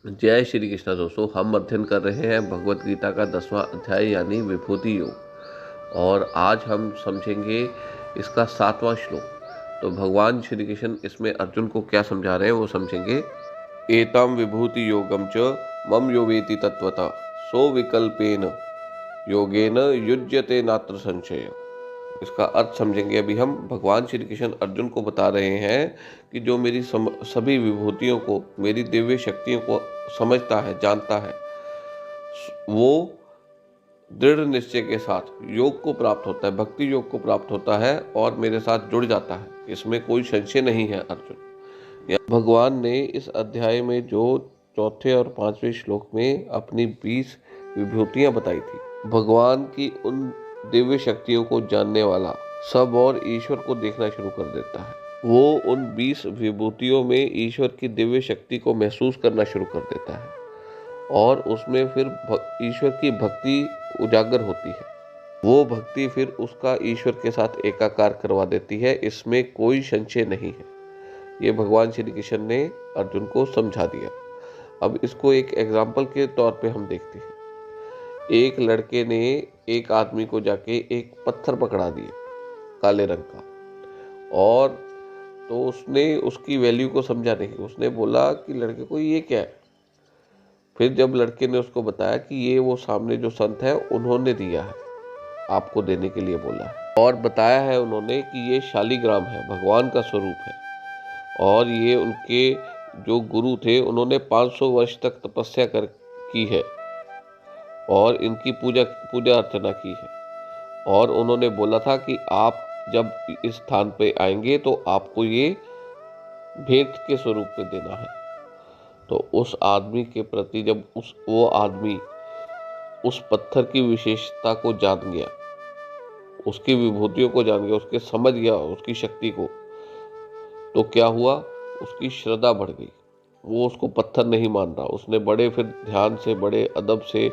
जय श्री कृष्णा दोस्तों, हम अध्ययन कर रहे हैं भगवत गीता का 10वां अध्याय यानी विभूति योग। और आज हम समझेंगे इसका 7वां श्लोक। तो भगवान श्री कृष्ण इसमें अर्जुन को क्या समझा रहे हैं वो समझेंगे। एताम विभूति योगम च मम यो वेति तत्वता सो विकल्पेन योगेन युज्यते नात्र संशय। इसका अर्थ समझेंगे अभी हम। भगवान श्री कृष्ण अर्जुन को बता रहे हैं कि जो मेरी सभी विभूतियों को, मेरी दिव्य शक्तियों को समझता है, जानता है, वो दृढ़ निश्चय के साथ योग को प्राप्त होता है, भक्ति योग को प्राप्त होता है और मेरे साथ जुड़ जाता है। इसमें कोई संशय नहीं है अर्जुन। भगवान ने इस अध्याय में जो चौथे और 5वें श्लोक में अपनी 20 विभूतियां बताई थी, भगवान की उन दिव्य शक्तियों को जानने वाला सब और ईश्वर को देखना शुरू कर देता है। वो उन 20 विभूतियों में ईश्वर की दिव्य शक्ति को महसूस करना शुरू कर देता है और उसमें फिर ईश्वर की भक्ति उजागर होती है। वो भक्ति फिर उसका ईश्वर के साथ एकाकार करवा देती है। इसमें कोई संशय नहीं है। ये भगवान श्री कृष्ण ने अर्जुन को समझा दिया। अब इसको एक एग्जाम्पल के तौर पे हम देखते हैं। एक लड़के ने एक आदमी को जाके एक पत्थर पकड़ा दिया काले रंग का, और तो उसने उसकी वैल्यू को समझा नहीं। उसने बोला कि लड़के को ये क्या है। फिर जब लड़के ने उसको बताया कि ये वो सामने जो संत है उन्होंने दिया है, आपको देने के लिए बोला है, और बताया है उन्होंने कि ये शालिग्राम है, भगवान का स्वरूप है, और ये उनके जो गुरु थे उन्होंने 500 वर्ष तक तपस्या की है और इनकी पूजा अर्चना की है। और उन्होंने बोला था कि आप जब इस स्थान पे आएंगे तो आपको ये भेंट के स्वरूप में देना है। तो उस आदमी के प्रति जब वो आदमी उस पत्थर की विशेषता को जान गया, उसकी विभूतियों को जान गया, उसके समझ गया उसकी शक्ति को, तो क्या हुआ, उसकी श्रद्धा बढ़ गई। वो उसको पत्थर नहीं मान रहा, उसने बड़े फिर ध्यान से, बड़े अदब से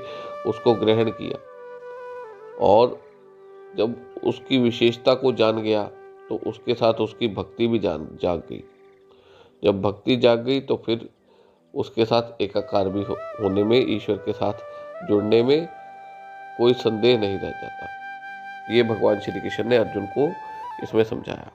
उसको ग्रहण किया। और जब उसकी विशेषता को जान गया तो उसके साथ उसकी भक्ति भी जाग गई। जब भक्ति जाग गई तो फिर उसके साथ एकाकार भी होने में, ईश्वर के साथ जुड़ने में कोई संदेह नहीं रह जाता। ये भगवान श्री कृष्ण ने अर्जुन को इसमें समझाया।